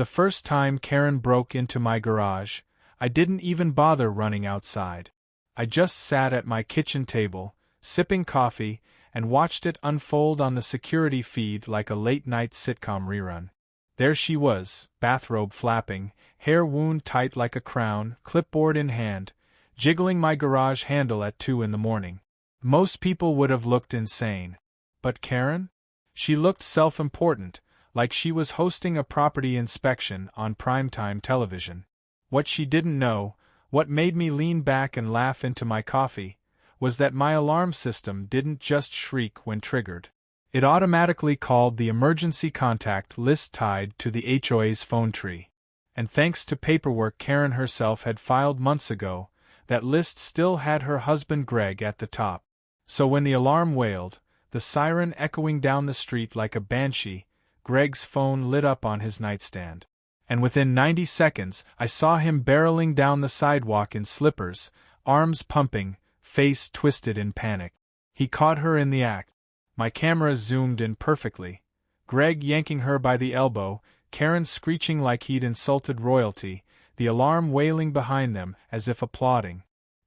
The first time Karen broke into my garage, I didn't even bother running outside. I just sat at my kitchen table, sipping coffee, and watched it unfold on the security feed like a late-night sitcom rerun. There she was, bathrobe flapping, hair wound tight like a crown, clipboard in hand, jiggling my garage handle at 2 in the morning. Most people would have looked insane. But Karen? She looked self-important, like she was hosting a property inspection on primetime television. What she didn't know, what made me lean back and laugh into my coffee, was that my alarm system didn't just shriek when triggered. It automatically called the emergency contact list tied to the HOA's phone tree. And thanks to paperwork Karen herself had filed months ago, that list still had her husband Greg at the top. So when the alarm wailed, the siren echoing down the street like a banshee, Greg's phone lit up on his nightstand. And within 90 seconds I saw him barreling down the sidewalk in slippers, arms pumping, face twisted in panic. He caught her in the act. My camera zoomed in perfectly. Greg yanking her by the elbow, Karen screeching like he'd insulted royalty, the alarm wailing behind them as if applauding.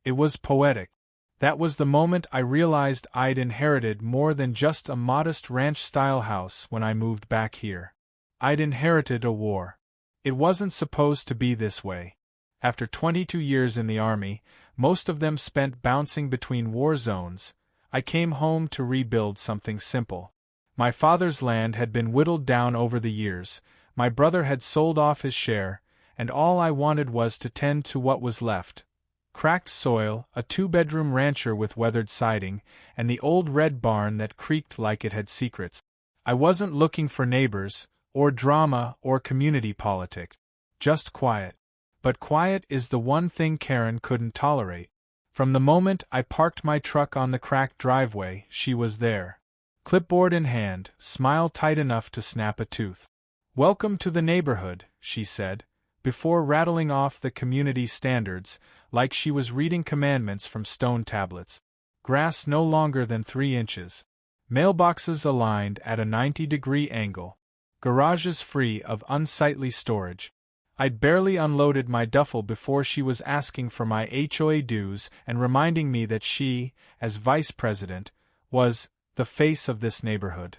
It was poetic. That was the moment I realized I'd inherited more than just a modest ranch-style house when I moved back here. I'd inherited a war. It wasn't supposed to be this way. After 22 years in the army, most of them spent bouncing between war zones, I came home to rebuild something simple. My father's land had been whittled down over the years, my brother had sold off his share, and all I wanted was to tend to what was left. Cracked soil, a 2-bedroom rancher with weathered siding, and the old red barn that creaked like it had secrets. I wasn't looking for neighbors, or drama, or community politics. Just quiet. But quiet is the one thing Karen couldn't tolerate. From the moment I parked my truck on the cracked driveway, she was there. Clipboard in hand, smile tight enough to snap a tooth. "Welcome to the neighborhood," she said, before rattling off the community standards, like she was reading commandments from stone tablets. Grass no longer than 3 inches. Mailboxes aligned at a 90-degree angle. Garages free of unsightly storage. I'd barely unloaded my duffel before she was asking for my HOA dues and reminding me that she, as vice president, was the face of this neighborhood.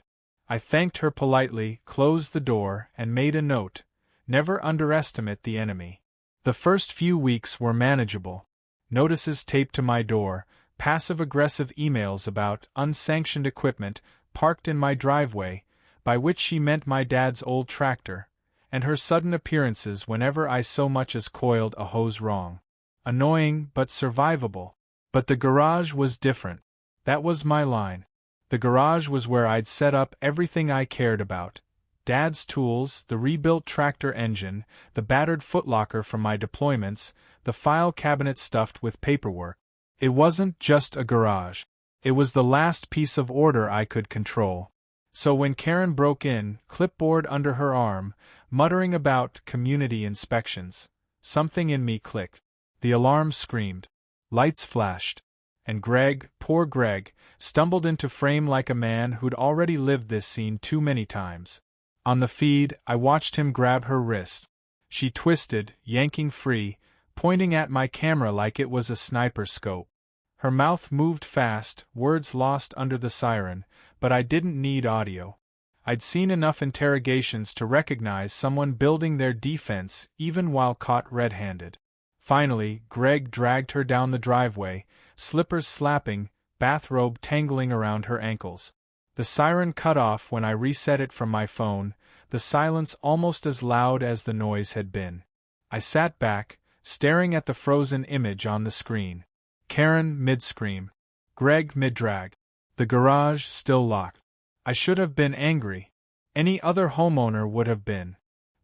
I thanked her politely, closed the door, and made a note: never underestimate the enemy. The first few weeks were manageable. Notices taped to my door, passive-aggressive emails about unsanctioned equipment parked in my driveway, by which she meant my dad's old tractor, and her sudden appearances whenever I so much as coiled a hose wrong. Annoying but survivable. But the garage was different. That was my line. The garage was where I'd set up everything I cared about. Dad's tools, the rebuilt tractor engine, the battered footlocker from my deployments, the file cabinet stuffed with paperwork. It wasn't just a garage. It was the last piece of order I could control. So when Karen broke in, clipboard under her arm, muttering about community inspections, something in me clicked. The alarm screamed. Lights flashed. And Greg, poor Greg, stumbled into frame like a man who'd already lived this scene too many times. On the feed, I watched him grab her wrist. She twisted, yanking free, pointing at my camera like it was a sniper scope. Her mouth moved fast, words lost under the siren, but I didn't need audio. I'd seen enough interrogations to recognize someone building their defense even while caught red-handed. Finally, Greg dragged her down the driveway, slippers slapping, bathrobe tangling around her ankles. The siren cut off when I reset it from my phone, the silence almost as loud as the noise had been. I sat back, staring at the frozen image on the screen. Karen mid-scream. Greg mid-drag. The garage still locked. I should have been angry. Any other homeowner would have been.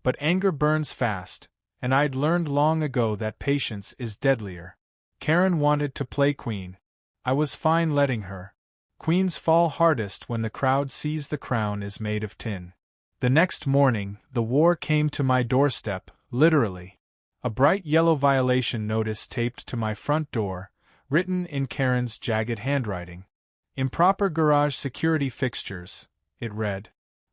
But anger burns fast, and I'd learned long ago that patience is deadlier. Karen wanted to play queen. I was fine letting her. Queens fall hardest when the crowd sees the crown is made of tin. The next morning, the war came to my doorstep, literally. A bright yellow violation notice taped to my front door, written in Karen's jagged handwriting. Improper garage security fixtures, it read.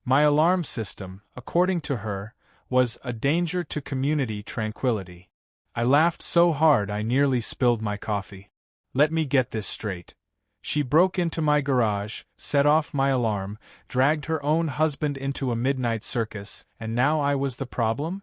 My alarm system, according to her, was a danger to community tranquility. I laughed so hard I nearly spilled my coffee. Let me get this straight. She broke into my garage, set off my alarm, dragged her own husband into a midnight circus, and now I was the problem?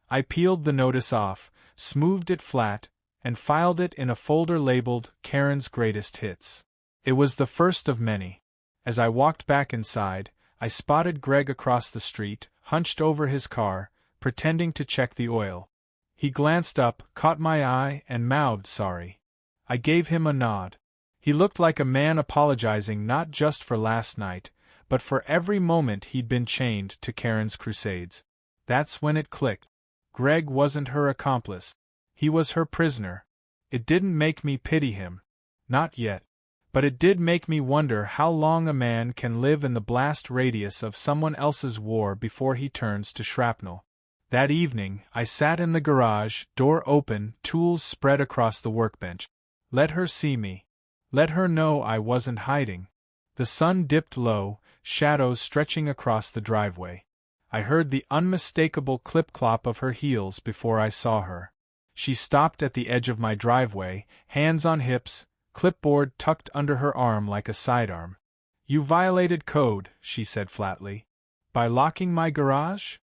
I peeled the notice off, smoothed it flat, and filed it in a folder labeled Karen's Greatest Hits. It was the first of many. As I walked back inside, I spotted Greg across the street, hunched over his car, pretending to check the oil. He glanced up, caught my eye, and mouthed sorry. I gave him a nod. He looked like a man apologizing not just for last night, but for every moment he'd been chained to Karen's crusades. That's when it clicked. Greg wasn't her accomplice. He was her prisoner. It didn't make me pity him. Not yet. But it did make me wonder how long a man can live in the blast radius of someone else's war before he turns to shrapnel. That evening, I sat in the garage, door open, tools spread across the workbench. Let her see me. Let her know I wasn't hiding. The sun dipped low, shadows stretching across the driveway. I heard the unmistakable clip-clop of her heels before I saw her. She stopped at the edge of my driveway, hands on hips, clipboard tucked under her arm like a sidearm. "You violated code," she said flatly. "By locking my garage?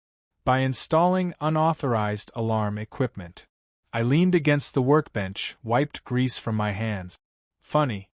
By installing unauthorized alarm equipment." I leaned against the workbench, wiped grease from my hands. Funny.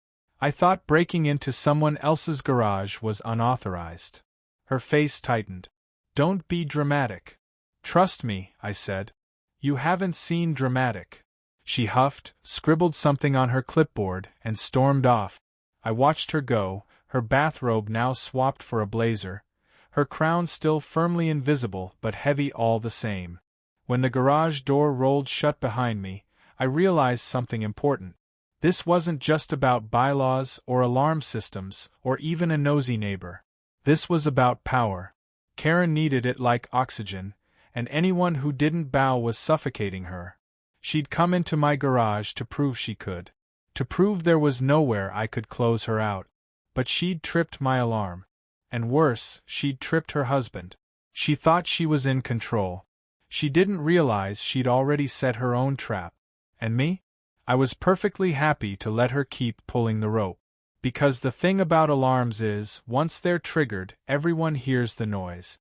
I thought breaking into someone else's garage was unauthorized. Her face tightened. "Don't be dramatic." "Trust me," I said. "You haven't seen dramatic." She huffed, scribbled something on her clipboard, and stormed off. I watched her go, her bathrobe now swapped for a blazer, her crown still firmly invisible but heavy all the same. When the garage door rolled shut behind me, I realized something important. This wasn't just about bylaws or alarm systems or even a nosy neighbor. This was about power. Karen needed it like oxygen, and anyone who didn't bow was suffocating her. She'd come into my garage to prove she could. To prove there was nowhere I could close her out. But she'd tripped my alarm. And worse, she'd tripped her husband. She thought she was in control. She didn't realize she'd already set her own trap. And me? I was perfectly happy to let her keep pulling the rope. Because the thing about alarms is, once they're triggered, everyone hears the noise.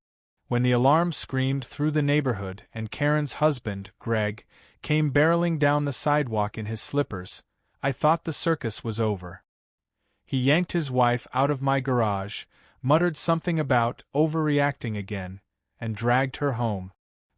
When the alarm screamed through the neighborhood and Karen's husband, Greg, came barreling down the sidewalk in his slippers, I thought the circus was over. He yanked his wife out of my garage, muttered something about overreacting again, and dragged her home.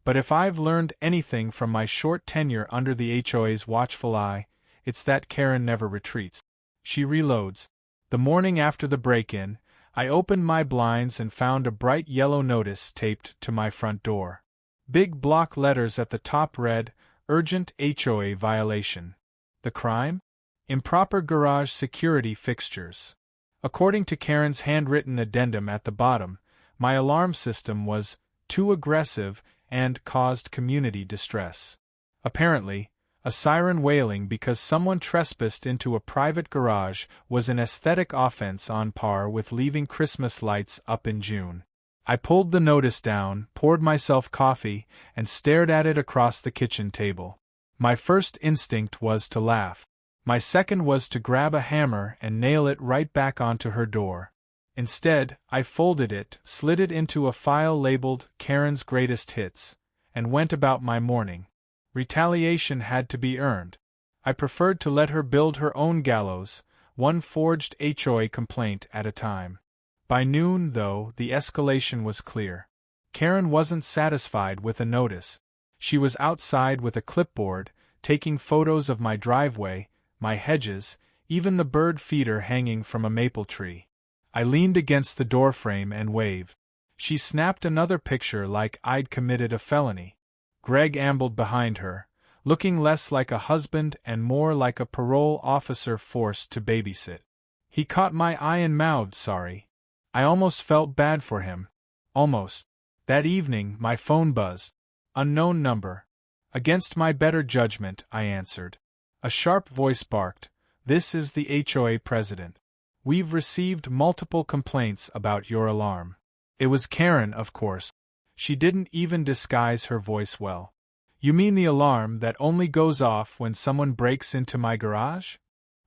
But if I've learned anything from my short tenure under the HOA's watchful eye, it's that Karen never retreats. She reloads. The morning after the break-in, I opened my blinds and found a bright yellow notice taped to my front door. Big block letters at the top read, "Urgent HOA violation." The crime? Improper garage security fixtures. According to Karen's handwritten addendum at the bottom, my alarm system was too aggressive and caused community distress. Apparently, a siren wailing because someone trespassed into a private garage was an aesthetic offense on par with leaving Christmas lights up in June. I pulled the notice down, poured myself coffee, and stared at it across the kitchen table. My first instinct was to laugh. My second was to grab a hammer and nail it right back onto her door. Instead, I folded it, slid it into a file labeled Karen's Greatest Hits, and went about my morning. Retaliation had to be earned. I preferred to let her build her own gallows, one forged HOA complaint at a time. By noon, though, the escalation was clear. Karen wasn't satisfied with a notice. She was outside with a clipboard, taking photos of my driveway, my hedges, even the bird feeder hanging from a maple tree. I leaned against the doorframe and waved. She snapped another picture like I'd committed a felony. Greg ambled behind her, looking less like a husband and more like a parole officer forced to babysit. He caught my eye and mouthed sorry. I almost felt bad for him. Almost. That evening, my phone buzzed. Unknown number. Against my better judgment, I answered. A sharp voice barked, "This is the HOA president. We've received multiple complaints about your alarm." It was Karen, of course. She didn't even disguise her voice well. You mean the alarm that only goes off when someone breaks into my garage?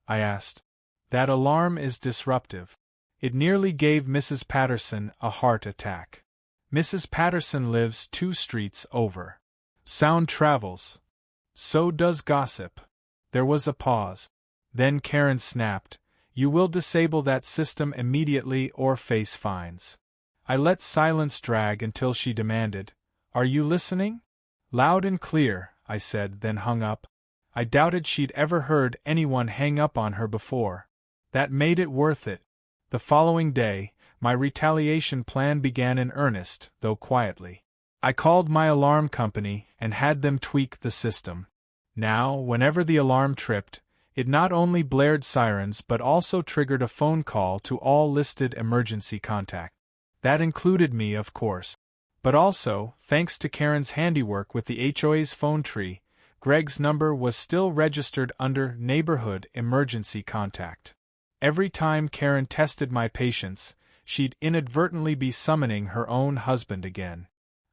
I asked. That alarm is disruptive. It nearly gave Mrs. Patterson a heart attack. Mrs. Patterson lives 2 streets over. Sound travels. So does gossip. There was a pause. Then Karen snapped, You will disable that system immediately or face fines. I let silence drag until she demanded, Are you listening? Loud and clear, I said, then hung up. I doubted she'd ever heard anyone hang up on her before. That made it worth it. The following day, my retaliation plan began in earnest, though quietly. I called my alarm company and had them tweak the system. Now, whenever the alarm tripped, it not only blared sirens but also triggered a phone call to all listed emergency contacts. That included me, of course. But also, thanks to Karen's handiwork with the HOA's phone tree, Greg's number was still registered under Neighborhood Emergency Contact. Every time Karen tested my patience, she'd inadvertently be summoning her own husband again.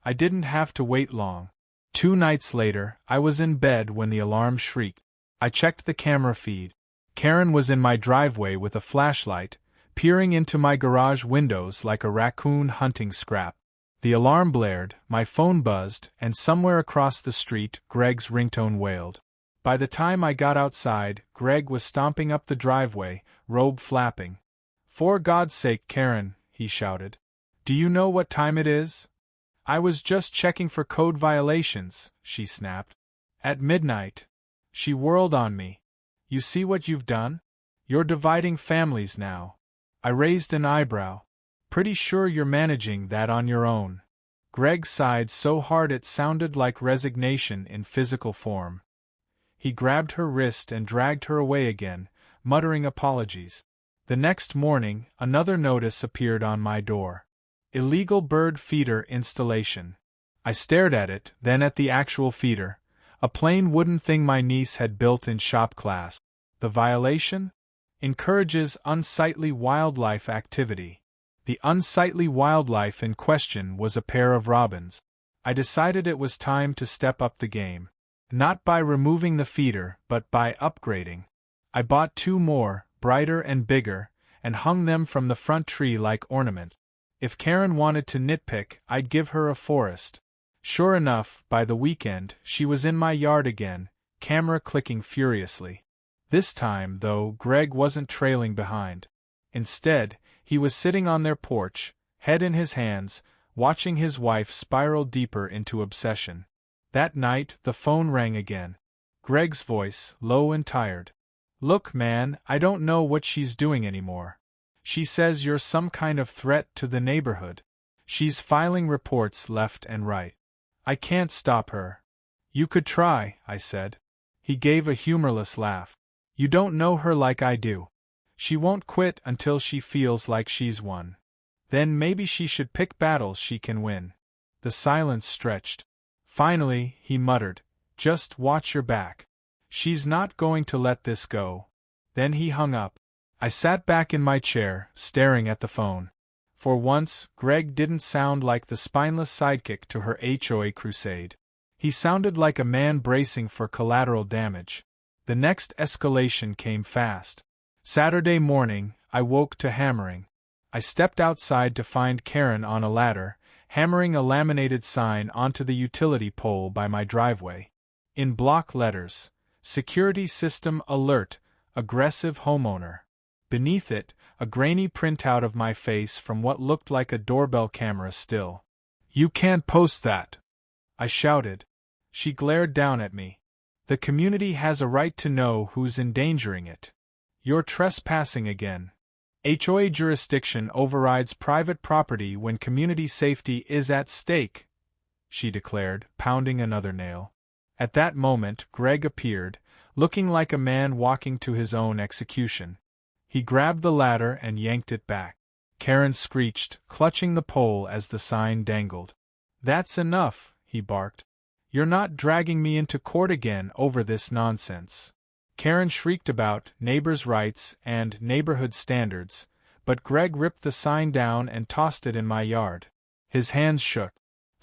I didn't have to wait long. 2 nights later, I was in bed when the alarm shrieked. I checked the camera feed. Karen was in my driveway with a flashlight, peering into my garage windows like a raccoon hunting scrap. The alarm blared, my phone buzzed, and somewhere across the street, Greg's ringtone wailed. By the time I got outside, Greg was stomping up the driveway, robe flapping. For God's sake, Karen, he shouted. Do you know what time it is? I was just checking for code violations, she snapped. At midnight. She whirled on me. You see what you've done? You're dividing families now. I raised an eyebrow. Pretty sure you're managing that on your own. Greg sighed so hard it sounded like resignation in physical form. He grabbed her wrist and dragged her away again, muttering apologies. The next morning, another notice appeared on my door. Illegal bird feeder installation. I stared at it, then at the actual feeder, a plain wooden thing my niece had built in shop class. The violation? Encourages unsightly wildlife activity. The unsightly wildlife in question was a pair of robins. I decided it was time to step up the game. Not by removing the feeder, but by upgrading. I bought 2 more, brighter and bigger, and hung them from the front tree like ornaments. If Karen wanted to nitpick, I'd give her a forest. Sure enough, by the weekend, she was in my yard again, camera clicking furiously. This time, though, Greg wasn't trailing behind. Instead, he was sitting on their porch, head in his hands, watching his wife spiral deeper into obsession. That night, the phone rang again. Greg's voice, low and tired. Look, man, I don't know what she's doing anymore. She says you're some kind of threat to the neighborhood. She's filing reports left and right. I can't stop her. You could try, I said. He gave a humorless laugh. You don't know her like I do. She won't quit until she feels like she's won. Then maybe she should pick battles she can win. The silence stretched. Finally, he muttered, Just watch your back. She's not going to let this go. Then he hung up. I sat back in my chair, staring at the phone. For once, Greg didn't sound like the spineless sidekick to her HOA crusade. He sounded like a man bracing for collateral damage. The next escalation came fast. Saturday morning, I woke to hammering. I stepped outside to find Karen on a ladder, hammering a laminated sign onto the utility pole by my driveway. In block letters, Security System Alert, Aggressive Homeowner. Beneath it, a grainy printout of my face from what looked like a doorbell camera still. You can't post that, I shouted. She glared down at me. The community has a right to know who's endangering it. You're trespassing again. HOA jurisdiction overrides private property when community safety is at stake, she declared, pounding another nail. At that moment, Greg appeared, looking like a man walking to his own execution. He grabbed the ladder and yanked it back. Karen screeched, clutching the pole as the sign dangled. That's enough, he barked. You're not dragging me into court again over this nonsense. Karen shrieked about neighbors' rights and neighborhood standards, but Greg ripped the sign down and tossed it in my yard. His hands shook.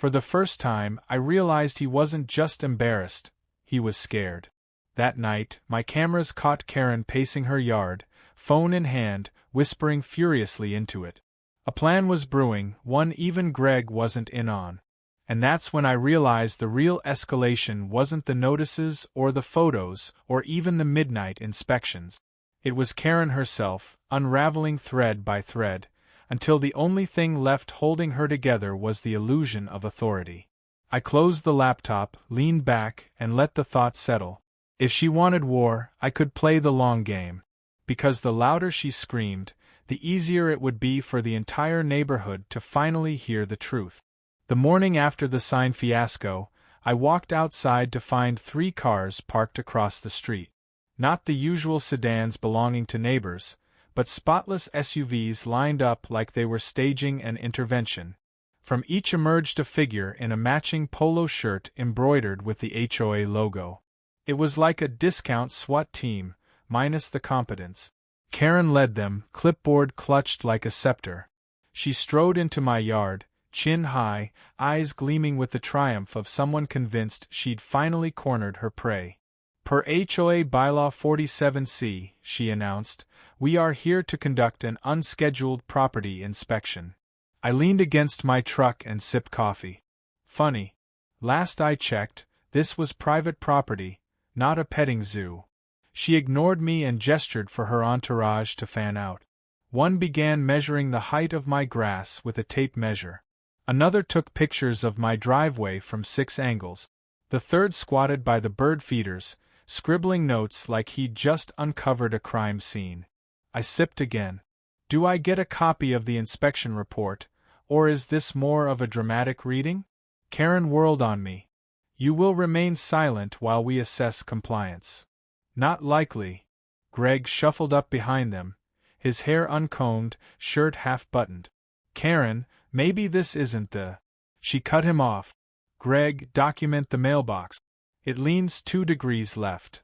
For the first time, I realized he wasn't just embarrassed, he was scared. That night, my cameras caught Karen pacing her yard, phone in hand, whispering furiously into it. A plan was brewing, one even Greg wasn't in on. And that's when I realized the real escalation wasn't the notices or the photos or even the midnight inspections. It was Karen herself, unraveling thread by thread, until the only thing left holding her together was the illusion of authority. I closed the laptop, leaned back, and let the thought settle. If she wanted war, I could play the long game. Because the louder she screamed, the easier it would be for the entire neighborhood to finally hear the truth. The morning after the sign fiasco, I walked outside to find 3 cars parked across the street. Not the usual sedans belonging to neighbors, but spotless SUVs lined up like they were staging an intervention. From each emerged a figure in a matching polo shirt embroidered with the HOA logo. It was like a discount SWAT team, minus the competence. Karen led them, clipboard clutched like a scepter. She strode into my yard, chin high, eyes gleaming with the triumph of someone convinced she'd finally cornered her prey. Per HOA Bylaw 47C, she announced, we are here to conduct an unscheduled property inspection. I leaned against my truck and sipped coffee. Funny. Last I checked, this was private property, not a petting zoo. She ignored me and gestured for her entourage to fan out. One began measuring the height of my grass with a tape measure. Another took pictures of my driveway from 6 angles. The third squatted by the bird feeders, scribbling notes like he'd just uncovered a crime scene. I sipped again. Do I get a copy of the inspection report, or is this more of a dramatic reading? Karen whirled on me. You will remain silent while we assess compliance. Not likely. Greg shuffled up behind them, his hair uncombed, shirt half-buttoned. Karen, maybe this isn't the... She cut him off. Greg, document the mailbox. It leans 2 degrees left.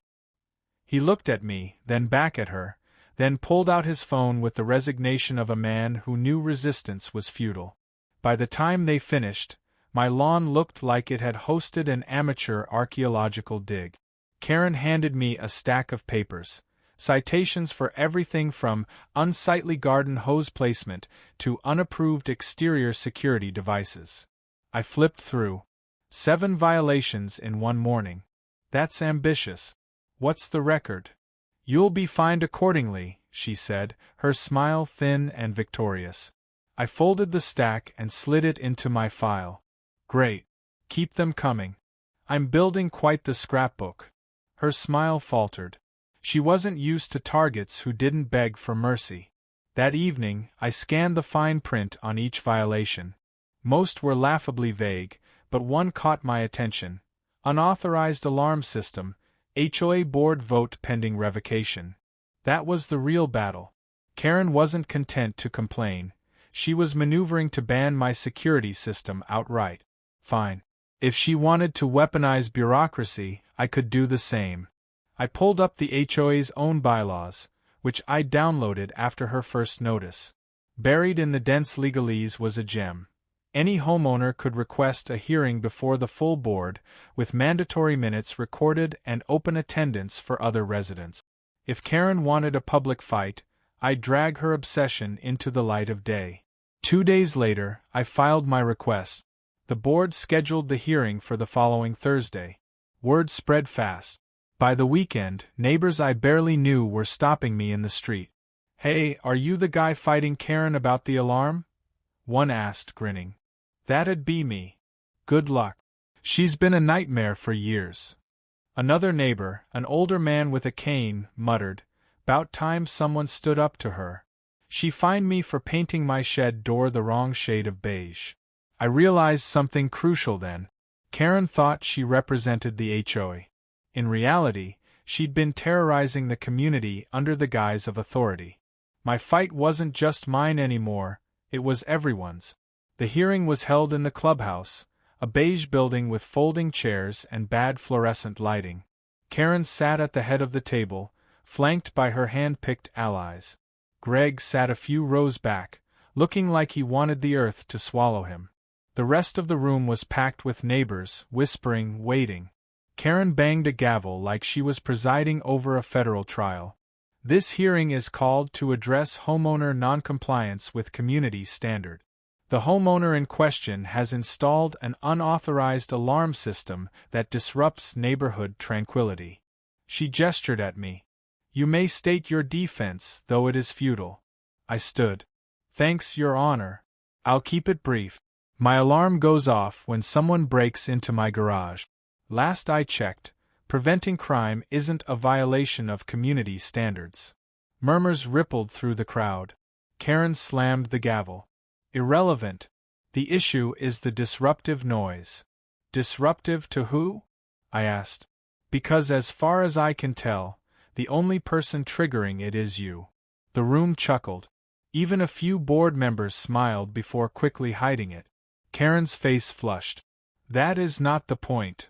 He looked at me, then back at her, then pulled out his phone with the resignation of a man who knew resistance was futile. By the time they finished, my lawn looked like it had hosted an amateur archaeological dig. Karen handed me a stack of papers, citations for everything from unsightly garden hose placement to unapproved exterior security devices. I flipped through. 7 violations in one morning. That's ambitious. What's the record? You'll be fined accordingly, she said, her smile thin and victorious. I folded the stack and slid it into my file. Great. Keep them coming. I'm building quite the scrapbook. Her smile faltered. She wasn't used to targets who didn't beg for mercy. That evening, I scanned the fine print on each violation. Most were laughably vague, but one caught my attention. Unauthorized alarm system, HOA board vote pending revocation. That was the real battle. Karen wasn't content to complain. She was maneuvering to ban my security system outright. Fine. If she wanted to weaponize bureaucracy, I could do the same. I pulled up the HOA's own bylaws, which I downloaded after her first notice. Buried in the dense legalese was a gem. Any homeowner could request a hearing before the full board, with mandatory minutes recorded and open attendance for other residents. If Karen wanted a public fight, I'd drag her obsession into the light of day. 2 days later, I filed my request. The board scheduled the hearing for the following Thursday. Word spread fast. By the weekend, neighbors I barely knew were stopping me in the street. Hey, are you the guy fighting Karen about the alarm? One asked, grinning. That'd be me. Good luck. She's been a nightmare for years. Another neighbor, an older man with a cane, muttered, "'Bout time someone stood up to her. She fined me for painting my shed door the wrong shade of beige." I realized something crucial then. Karen thought she represented the HOA. In reality, she'd been terrorizing the community under the guise of authority. My fight wasn't just mine anymore, it was everyone's. The hearing was held in the clubhouse, a beige building with folding chairs and bad fluorescent lighting. Karen sat at the head of the table, flanked by her hand-picked allies. Greg sat a few rows back, looking like he wanted the earth to swallow him. The rest of the room was packed with neighbors, whispering, waiting. Karen banged a gavel like she was presiding over a federal trial. This hearing is called to address homeowner noncompliance with community standard. The homeowner in question has installed an unauthorized alarm system that disrupts neighborhood tranquility. She gestured at me. You may state your defense, though it is futile. I stood. Thanks, Your Honor. I'll keep it brief. My alarm goes off when someone breaks into my garage. Last I checked, preventing crime isn't a violation of community standards. Murmurs rippled through the crowd. Karen slammed the gavel. Irrelevant. The issue is the disruptive noise. Disruptive to who? I asked. Because as far as I can tell, the only person triggering it is you. The room chuckled. Even a few board members smiled before quickly hiding it. Karen's face flushed. That is not the point.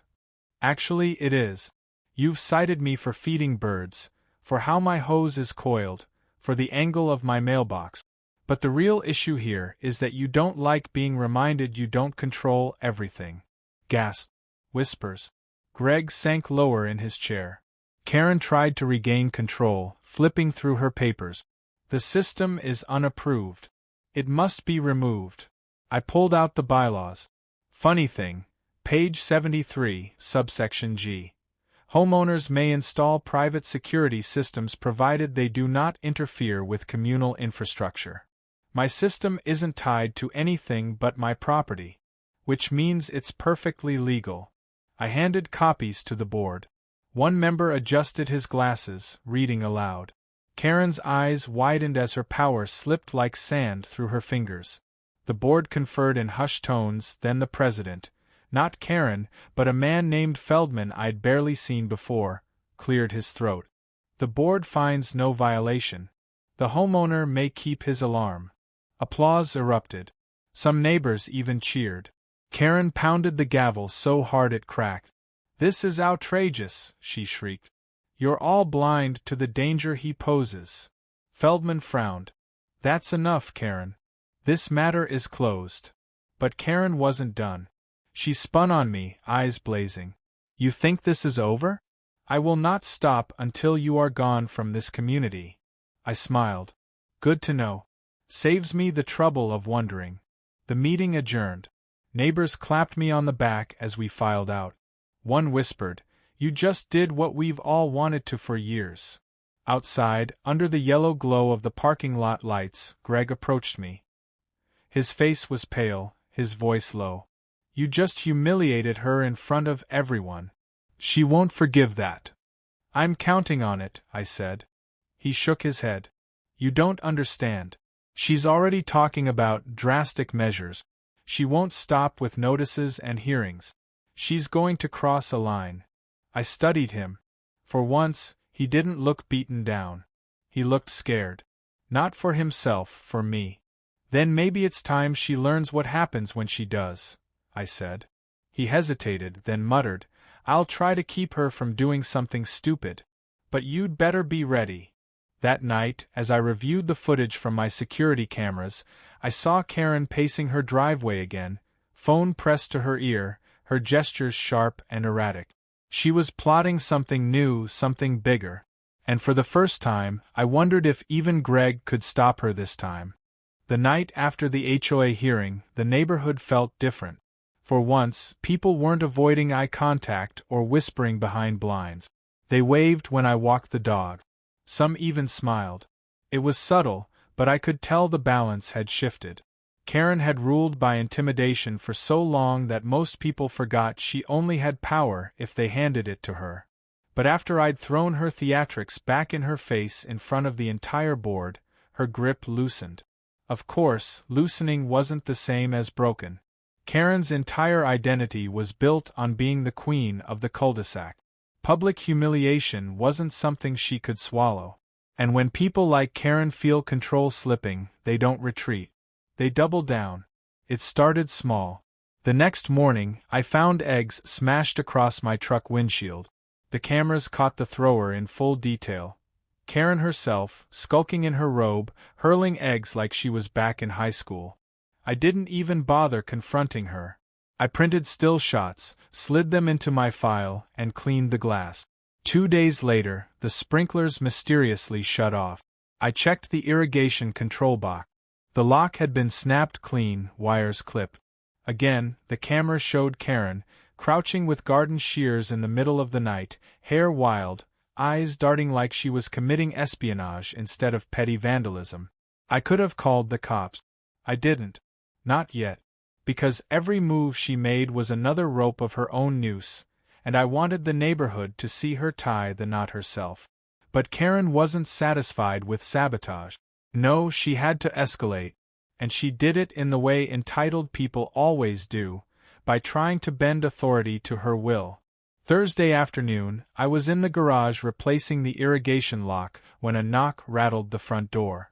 Actually, it is. You've cited me for feeding birds, for how my hose is coiled, for the angle of my mailbox. But the real issue here is that you don't like being reminded you don't control everything. Gasp. Whispers. Greg sank lower in his chair. Karen tried to regain control, flipping through her papers. The system is unapproved. It must be removed. I pulled out the bylaws. Funny thing, page 73, subsection G. Homeowners may install private security systems provided they do not interfere with communal infrastructure. My system isn't tied to anything but my property, which means it's perfectly legal. I handed copies to the board. One member adjusted his glasses, reading aloud. Karen's eyes widened as her power slipped like sand through her fingers. The board conferred in hushed tones, then the president, not Karen, but a man named Feldman I'd barely seen before, cleared his throat. The board finds no violation. The homeowner may keep his alarm. Applause erupted. Some neighbors even cheered. Karen pounded the gavel so hard it cracked. This is outrageous, she shrieked. You're all blind to the danger he poses. Feldman frowned. That's enough, Karen. This matter is closed. But Karen wasn't done. She spun on me, eyes blazing. You think this is over? I will not stop until you are gone from this community. I smiled. Good to know. Saves me the trouble of wondering. The meeting adjourned. Neighbors clapped me on the back as we filed out. One whispered, You just did what we've all wanted to for years. Outside, under the yellow glow of the parking lot lights, Greg approached me. His face was pale, his voice low. You just humiliated her in front of everyone. She won't forgive that. I'm counting on it, I said. He shook his head. You don't understand. She's already talking about drastic measures. She won't stop with notices and hearings. She's going to cross a line. I studied him. For once, he didn't look beaten down. He looked scared. Not for himself, for me. Then maybe it's time she learns what happens when she does, I said. He hesitated, then muttered, I'll try to keep her from doing something stupid. But you'd better be ready. That night, as I reviewed the footage from my security cameras, I saw Karen pacing her driveway again, phone pressed to her ear, her gestures sharp and erratic. She was plotting something new, something bigger. And for the first time, I wondered if even Greg could stop her this time. The night after the HOA hearing, the neighborhood felt different. For once, people weren't avoiding eye contact or whispering behind blinds. They waved when I walked the dog. Some even smiled. It was subtle, but I could tell the balance had shifted. Karen had ruled by intimidation for so long that most people forgot she only had power if they handed it to her. But after I'd thrown her theatrics back in her face in front of the entire board, her grip loosened. Of course, loosening wasn't the same as broken. Karen's entire identity was built on being the queen of the cul-de-sac. Public humiliation wasn't something she could swallow. And when people like Karen feel control slipping, they don't retreat. They double down. It started small. The next morning, I found eggs smashed across my truck windshield. The cameras caught the thrower in full detail. Karen herself, skulking in her robe, hurling eggs like she was back in high school. I didn't even bother confronting her. I printed still shots, slid them into my file, and cleaned the glass. 2 days later, the sprinklers mysteriously shut off. I checked the irrigation control box. The lock had been snapped clean, wires clipped. Again, the camera showed Karen, crouching with garden shears in the middle of the night, hair wild, eyes darting like she was committing espionage instead of petty vandalism. I could have called the cops. I didn't. Not yet. Because every move she made was another rope of her own noose, and I wanted the neighborhood to see her tie the knot herself. But Karen wasn't satisfied with sabotage. No, she had to escalate, and she did it in the way entitled people always do, by trying to bend authority to her will. Thursday afternoon, I was in the garage replacing the irrigation lock when a knock rattled the front door.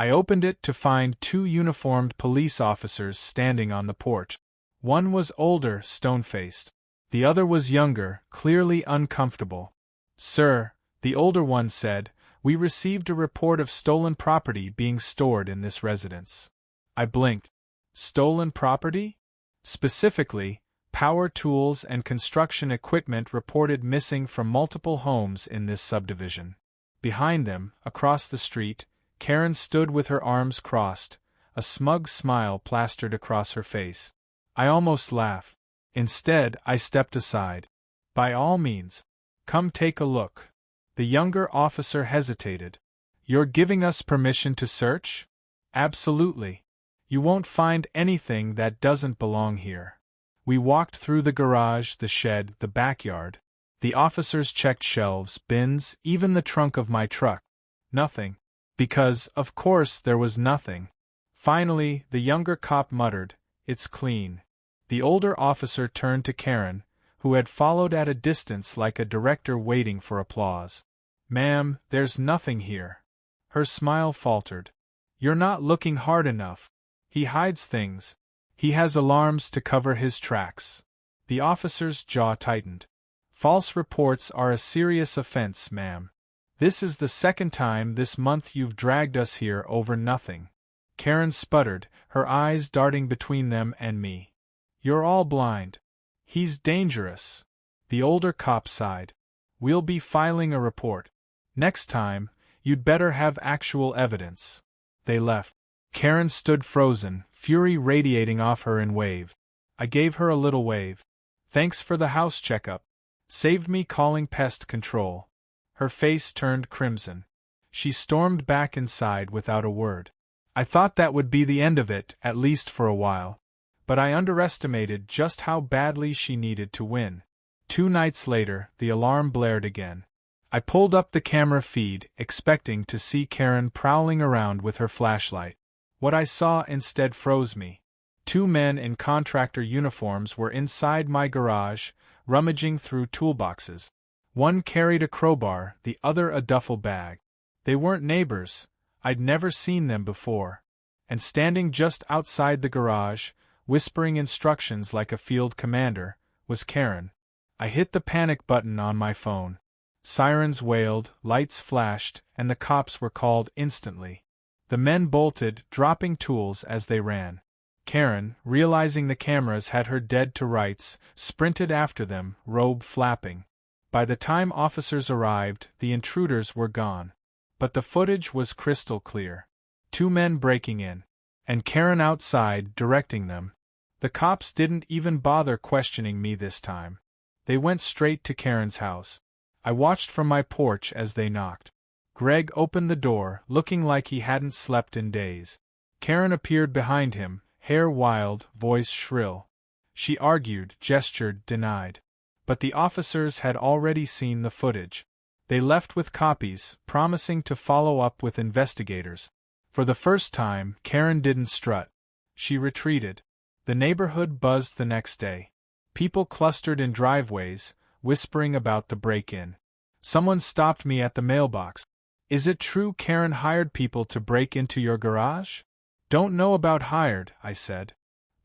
I opened it to find 2 uniformed police officers standing on the porch. One was older, stone-faced. The other was younger, clearly uncomfortable. "Sir," the older one said, "we received a report of stolen property being stored in this residence." I blinked. Stolen property? Specifically, power tools and construction equipment reported missing from multiple homes in this subdivision. Behind them, across the street, Karen stood with her arms crossed, a smug smile plastered across her face. I almost laughed. Instead, I stepped aside. "By all means. Come take a look." The younger officer hesitated. "You're giving us permission to search?" "Absolutely. You won't find anything that doesn't belong here." We walked through the garage, the shed, the backyard. The officers checked shelves, bins, even the trunk of my truck. Nothing. Because, of course, there was nothing. Finally, the younger cop muttered, "It's clean." The older officer turned to Karen, who had followed at a distance like a director waiting for applause. "Ma'am, there's nothing here." Her smile faltered. "You're not looking hard enough. He hides things. He has alarms to cover his tracks." The officer's jaw tightened. "False reports are a serious offense, ma'am. This is the second time this month you've dragged us here over nothing." Karen sputtered, her eyes darting between them and me. "You're all blind. He's dangerous." The older cop sighed. "We'll be filing a report. Next time, you'd better have actual evidence." They left. Karen stood frozen, fury radiating off her in wave. I gave her a little wave. "Thanks for the house checkup. Saved me calling pest control." Her face turned crimson. She stormed back inside without a word. I thought that would be the end of it, at least for a while. But I underestimated just how badly she needed to win. 2 nights later, the alarm blared again. I pulled up the camera feed, expecting to see Karen prowling around with her flashlight. What I saw instead froze me. 2 men in contractor uniforms were inside my garage, rummaging through toolboxes. One carried a crowbar, the other a duffel bag. They weren't neighbors, I'd never seen them before. And standing just outside the garage, whispering instructions like a field commander, was Karen. I hit the panic button on my phone. Sirens wailed, lights flashed, and the cops were called instantly. The men bolted, dropping tools as they ran. Karen, realizing the cameras had her dead to rights, sprinted after them, robe flapping. By the time officers arrived, the intruders were gone. But the footage was crystal clear. 2 men breaking in. And Karen outside, directing them. The cops didn't even bother questioning me this time. They went straight to Karen's house. I watched from my porch as they knocked. Greg opened the door, looking like he hadn't slept in days. Karen appeared behind him, hair wild, voice shrill. She argued, gestured, denied. But the officers had already seen the footage. They left with copies, promising to follow up with investigators. For the first time, Karen didn't strut. She retreated. The neighborhood buzzed the next day. People clustered in driveways, whispering about the break-in. Someone stopped me at the mailbox. "Is it true Karen hired people to break into your garage?" "Don't know about hired," I said.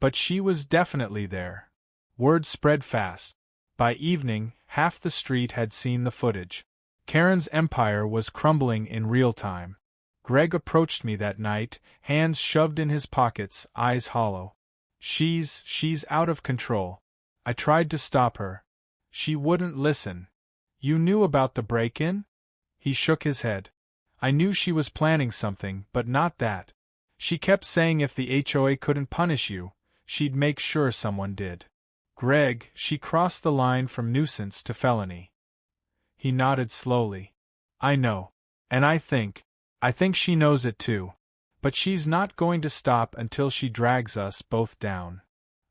"But she was definitely there." Word spread fast. By evening, half the street had seen the footage. Karen's empire was crumbling in real time. Greg approached me that night, hands shoved in his pockets, eyes hollow. She's out of control. I tried to stop her. She wouldn't listen. You knew about the break-in? He shook his head. I knew she was planning something, but not that. She kept saying if the HOA couldn't punish you, she'd make sure someone did. Greg, she crossed the line from nuisance to felony. He nodded slowly. I know. And I think she knows it too. But she's not going to stop until she drags us both down.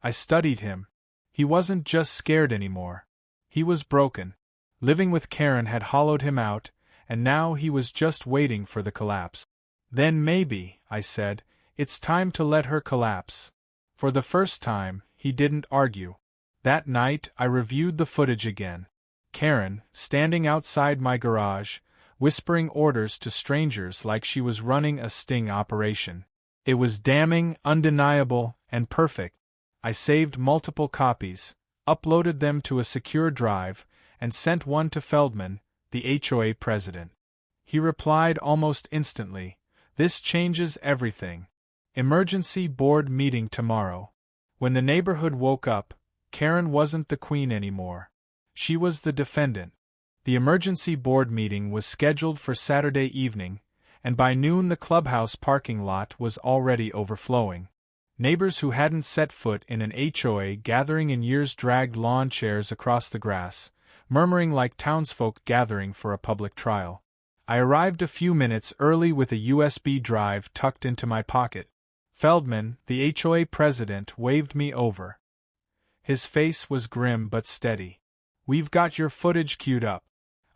I studied him. He wasn't just scared anymore. He was broken. Living with Karen had hollowed him out, and now he was just waiting for the collapse. Then maybe, I said, it's time to let her collapse. For the first time, he didn't argue. That night, I reviewed the footage again. Karen, standing outside my garage, whispering orders to strangers like she was running a sting operation. It was damning, undeniable, and perfect. I saved multiple copies, uploaded them to a secure drive, and sent one to Feldman, the HOA president. He replied almost instantly, "This changes everything. Emergency board meeting tomorrow." When the neighborhood woke up, Karen wasn't the queen anymore. She was the defendant. The emergency board meeting was scheduled for Saturday evening, and by noon the clubhouse parking lot was already overflowing. Neighbors who hadn't set foot in an HOA gathering in years dragged lawn chairs across the grass, murmuring like townsfolk gathering for a public trial. I arrived a few minutes early with a USB drive tucked into my pocket. Feldman, the HOA president, waved me over. His face was grim but steady. "We've got your footage queued up.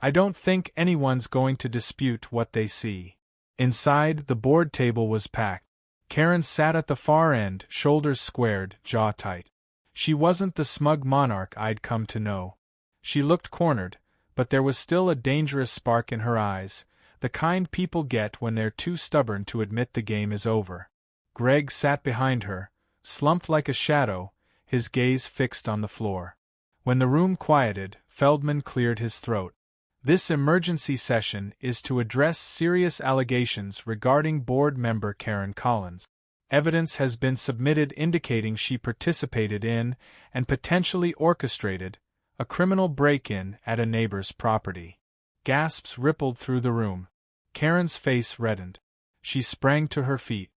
I don't think anyone's going to dispute what they see." Inside, the board table was packed. Karen sat at the far end, shoulders squared, jaw tight. She wasn't the smug monarch I'd come to know. She looked cornered, but there was still a dangerous spark in her eyes, the kind people get when they're too stubborn to admit the game is over. Greg sat behind her, slumped like a shadow, his gaze fixed on the floor. When the room quieted, Feldman cleared his throat. "This emergency session is to address serious allegations regarding board member Karen Collins. Evidence has been submitted indicating she participated in, and potentially orchestrated, a criminal break-in at a neighbor's property." Gasps rippled through the room. Karen's face reddened. She sprang to her feet.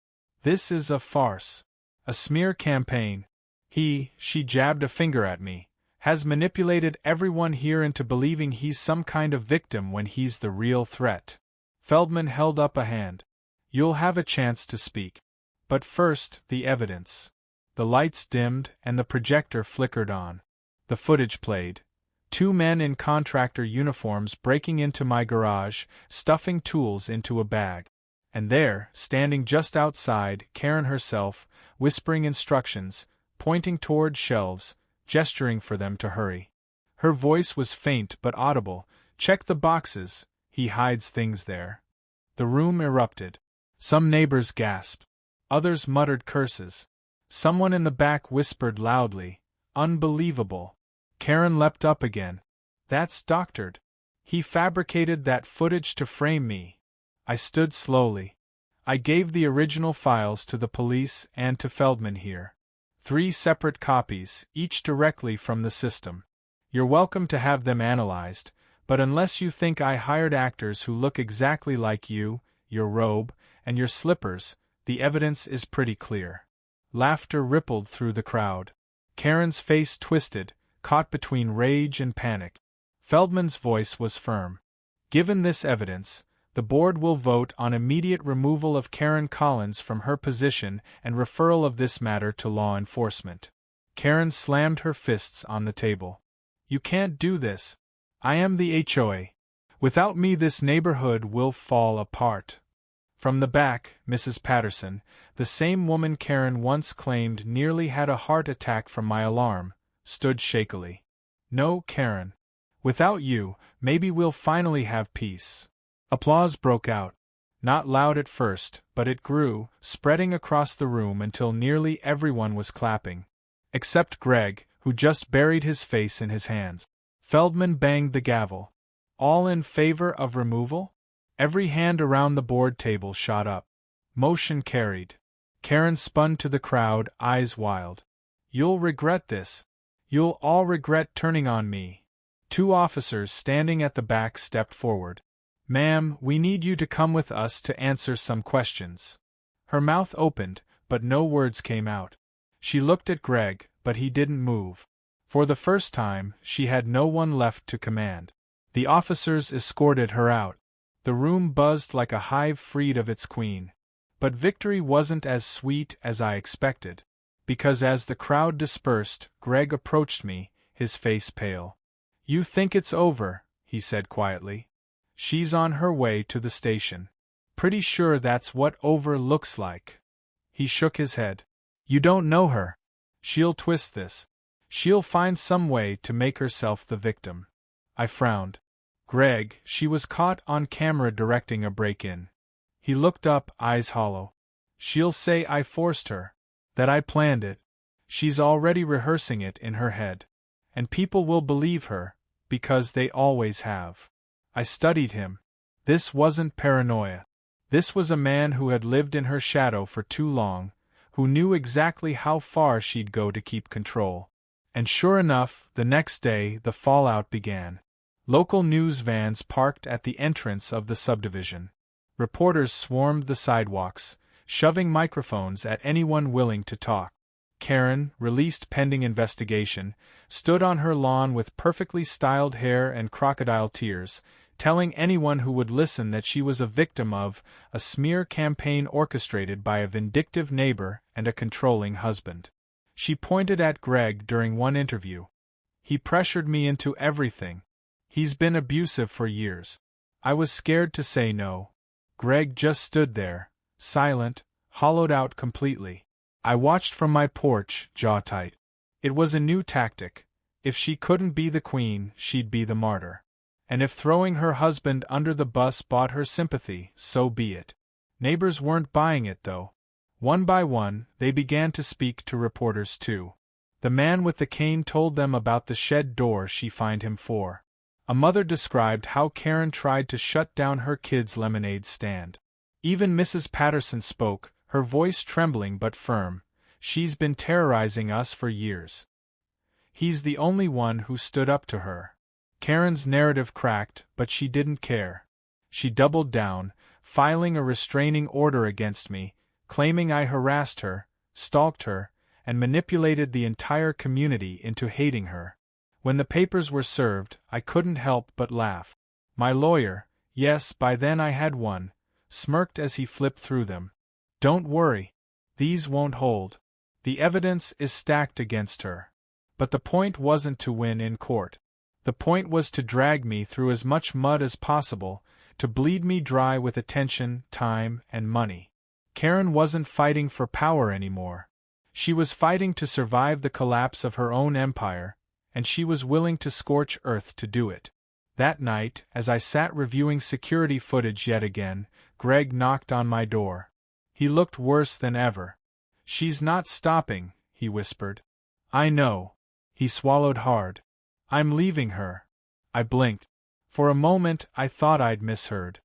"This is a farce. A smear campaign. She jabbed a finger at me, has manipulated everyone here into believing he's some kind of victim when he's the real threat." Feldman held up a hand. "You'll have a chance to speak. But first, the evidence." The lights dimmed and the projector flickered on. The footage played. 2 men in contractor uniforms breaking into my garage, stuffing tools into a bag. And there, standing just outside, Karen herself, whispering instructions, pointing toward shelves, gesturing for them to hurry. Her voice was faint but audible. "Check the boxes, he hides things there." The room erupted. Some neighbors gasped. Others muttered curses. Someone in the back whispered loudly, "Unbelievable." Karen leapt up again. "That's doctored. He fabricated that footage to frame me." I stood slowly. I gave the original files to the police and to Feldman here. 3 separate copies, each directly from the system. You're welcome to have them analyzed, but unless you think I hired actors who look exactly like you, your robe, and your slippers, the evidence is pretty clear. Laughter rippled through the crowd. Karen's face twisted, caught between rage and panic. Feldman's voice was firm. "Given this evidence, the board will vote on immediate removal of Karen Collins from her position and referral of this matter to law enforcement." Karen slammed her fists on the table. "You can't do this. I am the HOA. Without me, this neighborhood will fall apart." From the back, Mrs. Patterson, the same woman Karen once claimed nearly had a heart attack from my alarm, stood shakily. "No, Karen. Without you, maybe we'll finally have peace." Applause broke out. Not loud at first, but it grew, spreading across the room until nearly everyone was clapping. Except Greg, who just buried his face in his hands. Feldman banged the gavel. "All in favor of removal?" Every hand around the board table shot up. Motion carried. Karen spun to the crowd, eyes wild. "You'll regret this. You'll all regret turning on me." Two officers standing at the back stepped forward. "Ma'am, we need you to come with us to answer some questions." Her mouth opened, but no words came out. She looked at Greg, but he didn't move. For the first time, she had no one left to command. The officers escorted her out. The room buzzed like a hive freed of its queen. But victory wasn't as sweet as I expected. Because as the crowd dispersed, Greg approached me, his face pale. "You think it's over," he said quietly. "She's on her way to the station. Pretty sure that's what over looks like." He shook his head. "You don't know her. She'll twist this. She'll find some way to make herself the victim." I frowned. "Greg, she was caught on camera directing a break-in." He looked up, eyes hollow. "She'll say I forced her. That I planned it. She's already rehearsing it in her head. And people will believe her, because they always have." I studied him. This wasn't paranoia. This was a man who had lived in her shadow for too long, who knew exactly how far she'd go to keep control. And sure enough, the next day, the fallout began. Local news vans parked at the entrance of the subdivision. Reporters swarmed the sidewalks, shoving microphones at anyone willing to talk. Karen, released pending investigation, stood on her lawn with perfectly styled hair and crocodile tears, telling anyone who would listen that she was a victim of a smear campaign orchestrated by a vindictive neighbor and a controlling husband. She pointed at Greg during one interview. "He pressured me into everything. He's been abusive for years." I was scared to say no. Greg just stood there, silent, hollowed out completely. I watched from my porch, jaw tight. It was a new tactic. If she couldn't be the queen, she'd be the martyr. And if throwing her husband under the bus bought her sympathy, so be it. Neighbors weren't buying it, though. One by one, they began to speak to reporters too. The man with the cane told them about the shed door she fined him for. A mother described how Karen tried to shut down her kid's lemonade stand. Even Mrs. Patterson spoke, her voice trembling but firm. "She's been terrorizing us for years." He's the only one who stood up to her. Karen's narrative cracked, but she didn't care. She doubled down, filing a restraining order against me, claiming I harassed her, stalked her, and manipulated the entire community into hating her. When the papers were served, I couldn't help but laugh. My lawyer, yes, by then I had one, smirked as he flipped through them. "Don't worry. These won't hold. The evidence is stacked against her." But the point wasn't to win in court. The point was to drag me through as much mud as possible, to bleed me dry with attention, time, and money. Karen wasn't fighting for power anymore. She was fighting to survive the collapse of her own empire, and she was willing to scorch earth to do it. That night, as I sat reviewing security footage yet again, Greg knocked on my door. He looked worse than ever. "She's not stopping," he whispered. "I know." He swallowed hard. "I'm leaving her." I blinked. For a moment I thought I'd misheard.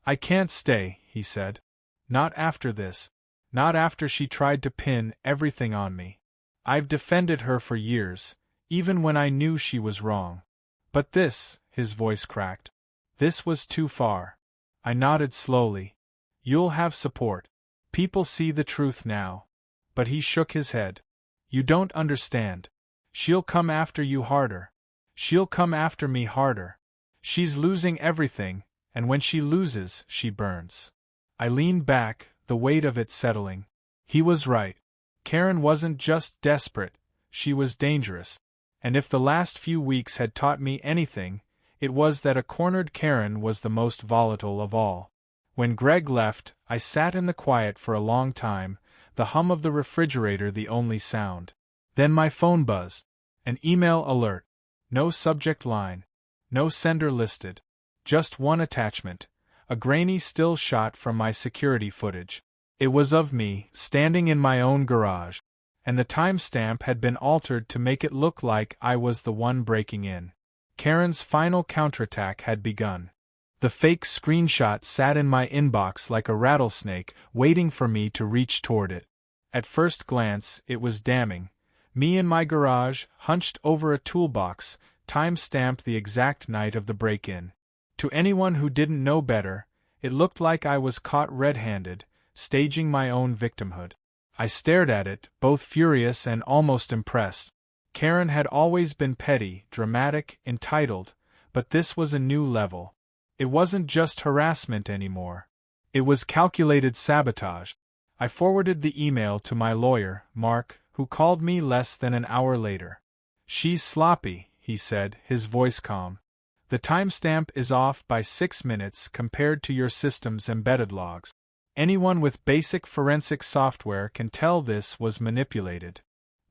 "I can't stay," he said. "Not after this. Not after she tried to pin everything on me. I've defended her for years, even when I knew she was wrong. But this," his voice cracked, "this was too far." I nodded slowly. "You'll have support. People see the truth now." But he shook his head. "You don't understand. She'll come after you harder. She'll come after me harder. She's losing everything, and when she loses, she burns." I leaned back, the weight of it settling. He was right. Karen wasn't just desperate, she was dangerous. And if the last few weeks had taught me anything, it was that a cornered Karen was the most volatile of all. When Greg left, I sat in the quiet for a long time, the hum of the refrigerator the only sound. Then my phone buzzed. An email alert. No subject line. No sender listed. Just one attachment. A grainy still shot from my security footage. It was of me, standing in my own garage. And the timestamp had been altered to make it look like I was the one breaking in. Karen's final counterattack had begun. The fake screenshot sat in my inbox like a rattlesnake, waiting for me to reach toward it. At first glance, it was damning. Me in my garage, hunched over a toolbox, time-stamped the exact night of the break-in. To anyone who didn't know better, it looked like I was caught red-handed, staging my own victimhood. I stared at it, both furious and almost impressed. Karen had always been petty, dramatic, entitled, but this was a new level. It wasn't just harassment anymore. It was calculated sabotage. I forwarded the email to my lawyer, Mark, who called me less than an hour later. "She's sloppy," he said, his voice calm. "The timestamp is off by 6 minutes compared to your system's embedded logs. Anyone with basic forensic software can tell this was manipulated."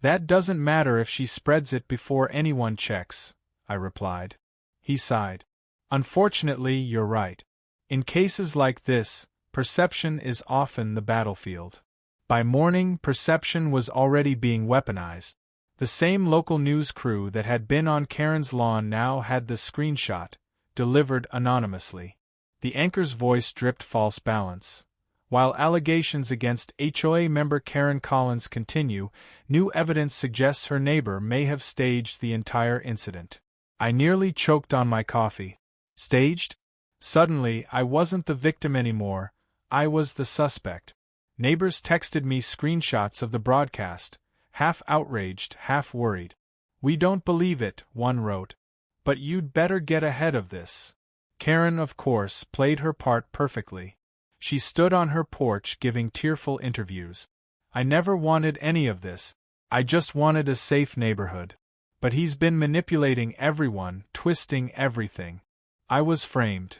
"That doesn't matter if she spreads it before anyone checks," I replied. He sighed. "Unfortunately, you're right. In cases like this, perception is often the battlefield." By morning, perception was already being weaponized. The same local news crew that had been on Karen's lawn now had the screenshot, delivered anonymously. The anchor's voice dripped false balance. While allegations against HOA member Karen Collins continue, new evidence suggests her neighbor may have staged the entire incident. I nearly choked on my coffee. Staged? Suddenly, I wasn't the victim anymore, I was the suspect. Neighbors texted me screenshots of the broadcast, half outraged, half worried. "We don't believe it," one wrote. "But you'd better get ahead of this." Karen, of course, played her part perfectly. She stood on her porch giving tearful interviews. "I never wanted any of this. I just wanted a safe neighborhood. But he's been manipulating everyone, twisting everything." I was framed.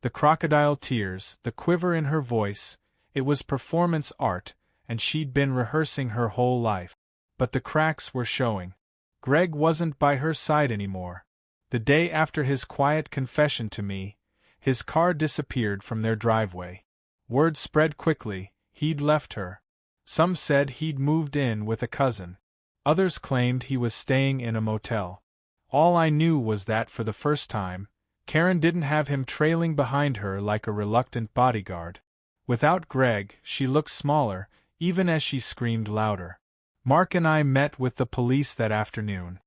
The crocodile tears, the quiver in her voice, it was performance art, and she'd been rehearsing her whole life. But the cracks were showing. Greg wasn't by her side anymore. The day after his quiet confession to me, his car disappeared from their driveway. Word spread quickly, he'd left her. Some said he'd moved in with a cousin. Others claimed he was staying in a motel. All I knew was that for the first time, Karen didn't have him trailing behind her like a reluctant bodyguard. Without Greg, she looked smaller, even as she screamed louder. Mark and I met with the police that afternoon.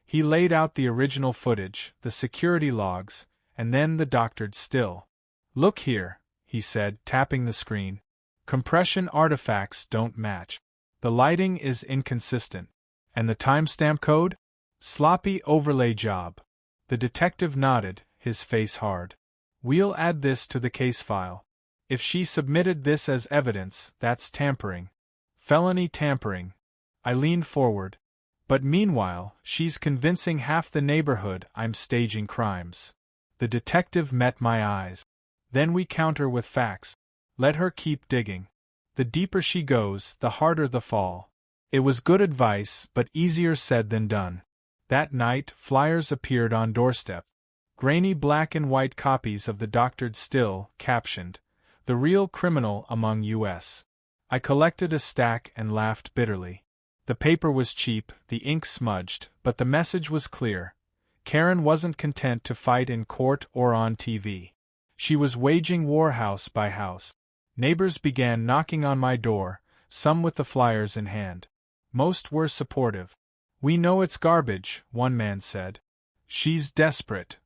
He laid out the original footage, the security logs, and then the doctored still. "Look here," he said, tapping the screen. "Compression artifacts don't match. The lighting is inconsistent. And the timestamp code? Sloppy overlay job." The detective nodded, his face hard. "We'll add this to the case file. If she submitted this as evidence, that's tampering. Felony tampering." I leaned forward. "But meanwhile, she's convincing half the neighborhood I'm staging crimes." The detective met my eyes. "Then we counter with facts. Let her keep digging. The deeper she goes, the harder the fall." It was good advice, but easier said than done. That night, flyers appeared on doorstep. Grainy black and white copies of the doctored still, captioned, "The real criminal among U.S." I collected a stack and laughed bitterly. The paper was cheap, the ink smudged, but the message was clear. Karen wasn't content to fight in court or on TV. She was waging war house by house. Neighbors began knocking on my door, some with the flyers in hand. Most were supportive. "We know it's garbage," one man said. "She's desperate."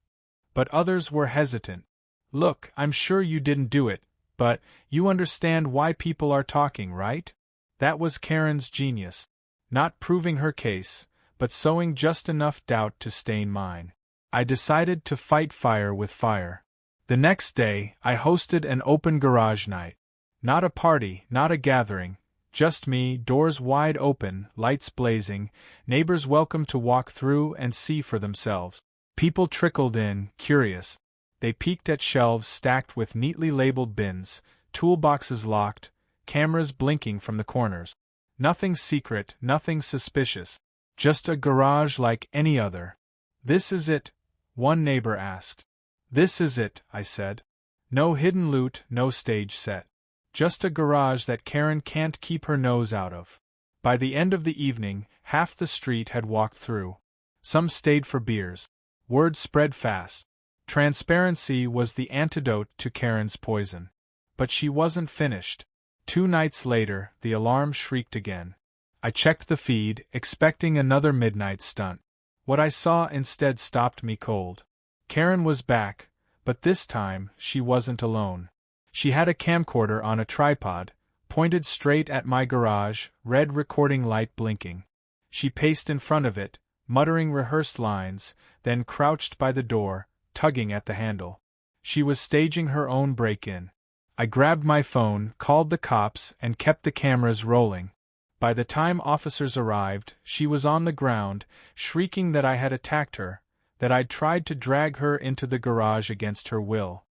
But others were hesitant. "Look, I'm sure you didn't do it, but you understand why people are talking, right?" That was Karen's genius. Not proving her case, but sowing just enough doubt to stain mine. I decided to fight fire with fire. The next day, I hosted an open garage night. Not a party, not a gathering, just me, doors wide open, lights blazing, neighbors welcome to walk through and see for themselves. People trickled in, curious. They peeked at shelves stacked with neatly labeled bins, toolboxes locked, cameras blinking from the corners. Nothing secret, nothing suspicious. Just a garage like any other. "This is it?" one neighbor asked. "This is it," I said. "No hidden loot, no stage set. Just a garage that Karen can't keep her nose out of." By the end of the evening, half the street had walked through. Some stayed for beers. Word spread fast. Transparency was the antidote to Karen's poison. But she wasn't finished. 2 nights later, the alarm shrieked again. I checked the feed, expecting another midnight stunt. What I saw instead stopped me cold. Karen was back, but this time, she wasn't alone. She had a camcorder on a tripod, pointed straight at my garage, red recording light blinking. She paced in front of it, muttering rehearsed lines, then crouched by the door, tugging at the handle. She was staging her own break-in. I grabbed my phone, called the cops, and kept the cameras rolling. By the time officers arrived, she was on the ground, shrieking that I had attacked her, that I'd tried to drag her into the garage against her will.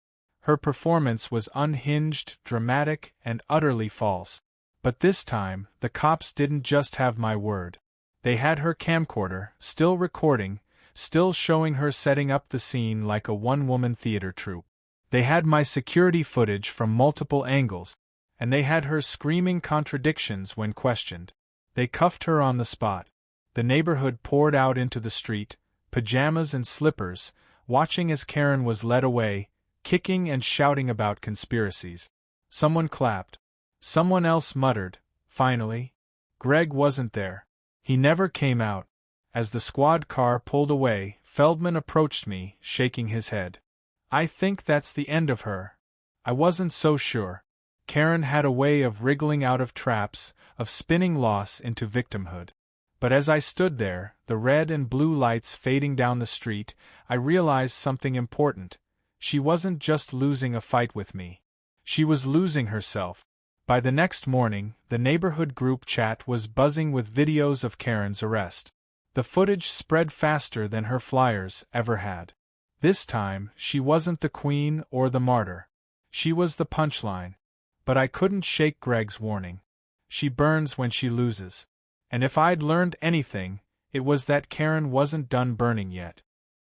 Her performance was unhinged, dramatic, and utterly false. But this time, the cops didn't just have my word. They had her camcorder, still recording, still showing her setting up the scene like a one-woman theater troupe. They had my security footage from multiple angles, and they had her screaming contradictions when questioned. They cuffed her on the spot. The neighborhood poured out into the street, pajamas and slippers, watching as Karen was led away, kicking and shouting about conspiracies. Someone clapped. Someone else muttered, "Finally." Greg wasn't there. He never came out. As the squad car pulled away, Feldman approached me, shaking his head. "I think that's the end of her." I wasn't so sure. Karen had a way of wriggling out of traps, of spinning loss into victimhood. But as I stood there, the red and blue lights fading down the street, I realized something important. She wasn't just losing a fight with me. She was losing herself. By the next morning, the neighborhood group chat was buzzing with videos of Karen's arrest. The footage spread faster than her flyers ever had. This time, she wasn't the queen or the martyr. She was the punchline. But I couldn't shake Greg's warning. She burns when she loses. And if I'd learned anything, it was that Karen wasn't done burning yet.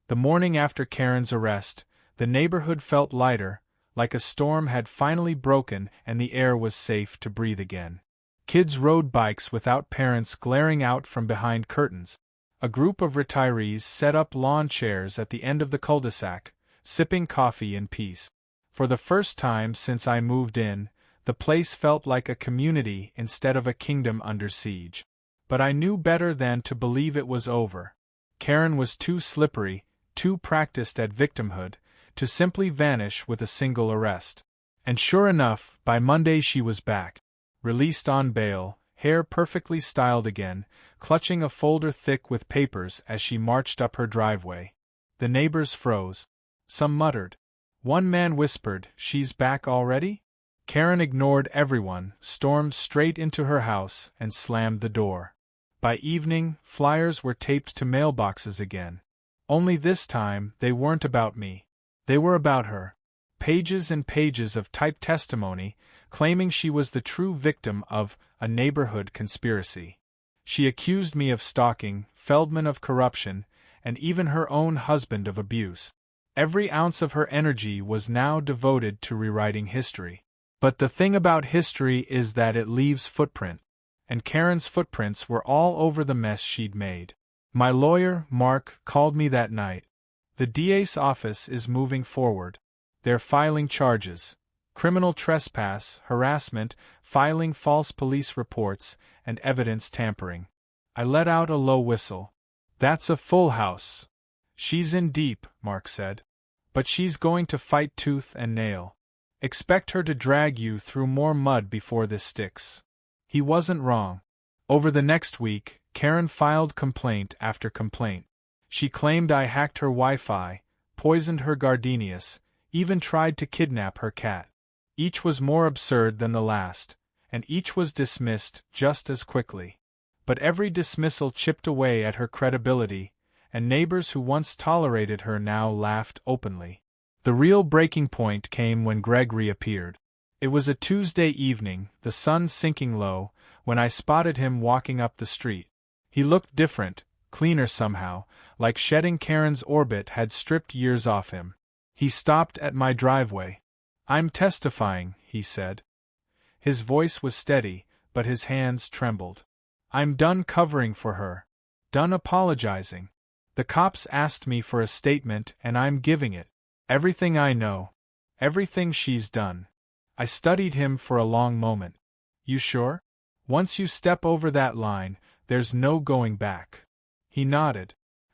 The morning after Karen's arrest, the neighborhood felt lighter, like a storm had finally broken and the air was safe to breathe again. Kids rode bikes without parents glaring out from behind curtains. A group of retirees set up lawn chairs at the end of the cul-de-sac, sipping coffee in peace. For the first time since I moved in, the place felt like a community instead of a kingdom under siege. But I knew better than to believe it was over. Karen was too slippery, too practiced at victimhood, to simply vanish with a single arrest. And sure enough, by Monday she was back. Released on bail, hair perfectly styled again, clutching a folder thick with papers as she marched up her driveway. The neighbors froze. Some muttered. One man whispered, "She's back already?" Karen ignored everyone, stormed straight into her house, and slammed the door. By evening, flyers were taped to mailboxes again. Only this time, they weren't about me. They were about her. Pages and pages of typed testimony, claiming she was the true victim of a neighborhood conspiracy. She accused me of stalking, Feldman of corruption, and even her own husband of abuse. Every ounce of her energy was now devoted to rewriting history. But the thing about history is that it leaves footprint. And Karen's footprints were all over the mess she'd made. My lawyer, Mark, called me that night. The DA's office is moving forward. They're filing charges. Criminal trespass, harassment, filing false police reports, and evidence tampering. I let out a low whistle. That's a full house. She's in deep, Mark said. But she's going to fight tooth and nail. Expect her to drag you through more mud before this sticks. He wasn't wrong. Over the next week, Karen filed complaint after complaint. She claimed I hacked her Wi-Fi, poisoned her gardenias, even tried to kidnap her cat. Each was more absurd than the last, and each was dismissed just as quickly. But every dismissal chipped away at her credibility, and neighbors who once tolerated her now laughed openly. The real breaking point came when Greg reappeared. It was a Tuesday evening, the sun sinking low, when I spotted him walking up the street. He looked different, cleaner somehow, like shedding Karen's orbit had stripped years off him. He stopped at my driveway. "I'm testifying," he said. His voice was steady, but his hands trembled. "I'm done covering for her. Done apologizing. The cops asked me for a statement and I'm giving it. Everything I know. Everything she's done. I studied him for a long moment. You sure? Once you step over that line, there's no going back. He nodded.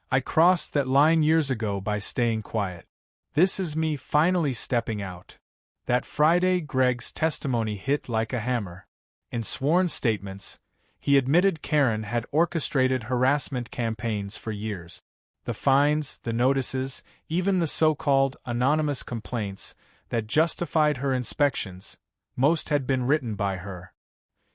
I crossed that line years ago by staying quiet. This is me finally stepping out. That Friday Greg's testimony hit like a hammer. In sworn statements, he admitted Karen had orchestrated harassment campaigns for years. The fines, the notices, even the so-called anonymous complaints that justified her inspections, most had been written by her.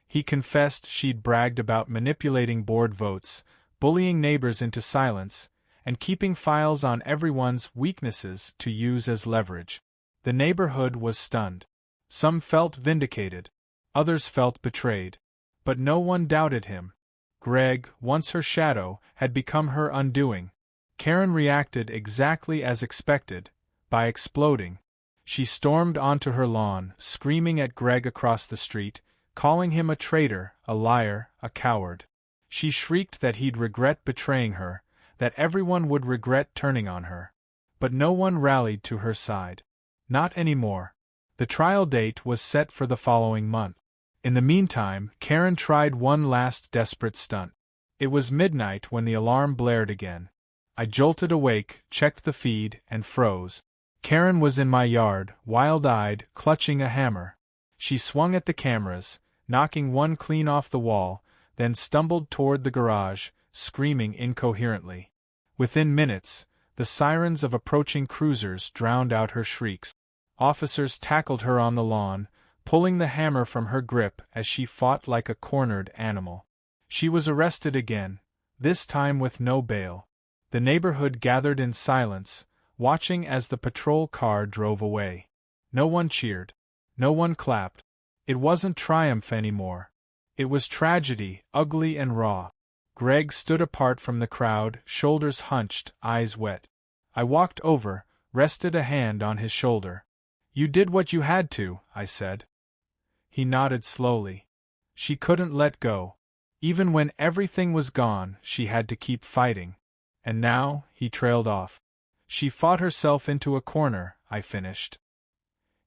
He confessed she'd bragged about manipulating board votes, bullying neighbors into silence, and keeping files on everyone's weaknesses to use as leverage. The neighborhood was stunned. Some felt vindicated. Others felt betrayed. But no one doubted him. Greg, once her shadow, had become her undoing. Karen reacted exactly as expected, by exploding. She stormed onto her lawn, screaming at Greg across the street, calling him a traitor, a liar, a coward. She shrieked that he'd regret betraying her, that everyone would regret turning on her. But no one rallied to her side. Not anymore. The trial date was set for the following month. In the meantime, Karen tried one last desperate stunt. It was midnight when the alarm blared again. I jolted awake, checked the feed, and froze. Karen was in my yard, wild-eyed, clutching a hammer. She swung at the cameras, knocking one clean off the wall, then stumbled toward the garage, screaming incoherently. Within minutes, the sirens of approaching cruisers drowned out her shrieks. Officers tackled her on the lawn, pulling the hammer from her grip as she fought like a cornered animal. She was arrested again, this time with no bail. The neighborhood gathered in silence, watching as the patrol car drove away. No one cheered. No one clapped. It wasn't triumph anymore. It was tragedy, ugly and raw. Greg stood apart from the crowd, shoulders hunched, eyes wet. I walked over, rested a hand on his shoulder. "You did what you had to," I said. He nodded slowly. She couldn't let go. Even when everything was gone, she had to keep fighting. And now, he trailed off. She fought herself into a corner, I finished.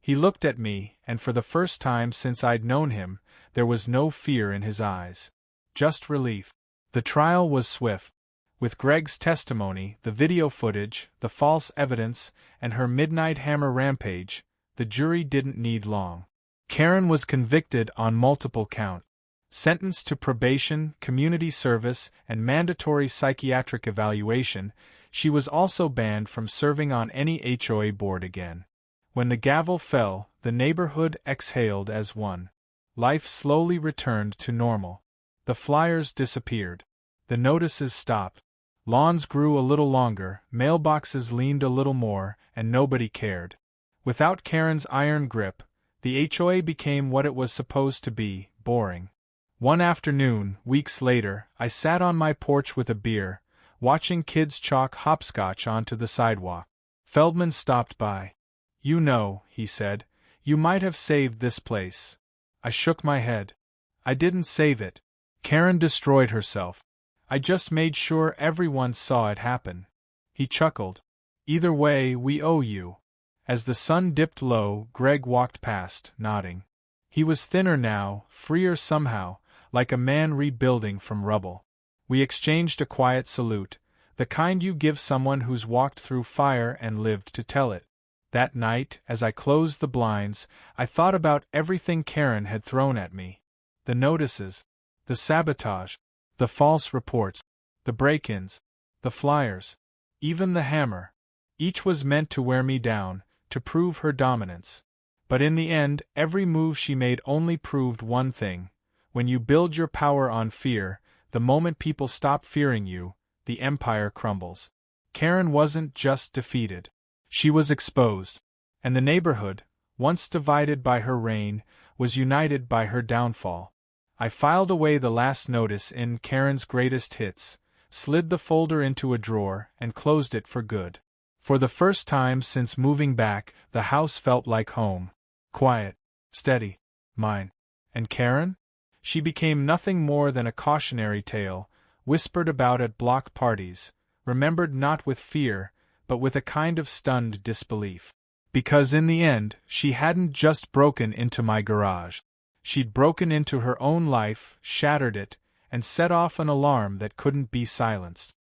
He looked at me, and for the first time since I'd known him, there was no fear in his eyes. Just relief. The trial was swift. With Greg's testimony, the video footage, the false evidence, and her midnight hammer rampage, the jury didn't need long. Karen was convicted on multiple counts. Sentenced to probation, community service, and mandatory psychiatric evaluation, she was also banned from serving on any HOA board again. When the gavel fell, the neighborhood exhaled as one. Life slowly returned to normal. The flyers disappeared. The notices stopped. Lawns grew a little longer, mailboxes leaned a little more, and nobody cared. Without Karen's iron grip, the HOA became what it was supposed to be, boring. One afternoon, weeks later, I sat on my porch with a beer, watching kids chalk hopscotch onto the sidewalk. Feldman stopped by. "You know," he said, "you might have saved this place." I shook my head. "I didn't save it. Karen destroyed herself. I just made sure everyone saw it happen." He chuckled. "Either way, we owe you." As the sun dipped low, Greg walked past, nodding. He was thinner now, freer somehow, like a man rebuilding from rubble. We exchanged a quiet salute, the kind you give someone who's walked through fire and lived to tell it. That night, as I closed the blinds, I thought about everything Karen had thrown at me. The notices, the sabotage, the false reports, the break-ins, the flyers, even the hammer. Each was meant to wear me down, to prove her dominance. But in the end, every move she made only proved one thing. When you build your power on fear, the moment people stop fearing you, the empire crumbles. Karen wasn't just defeated. She was exposed. And the neighborhood, once divided by her reign, was united by her downfall. I filed away the last notice in Karen's Greatest Hits, slid the folder into a drawer, and closed it for good. For the first time since moving back, the house felt like home. Quiet, steady, mine. And Karen? She became nothing more than a cautionary tale, whispered about at block parties, remembered not with fear, but with a kind of stunned disbelief. Because in the end, she hadn't just broken into my garage. She'd broken into her own life, shattered it, and set off an alarm that couldn't be silenced.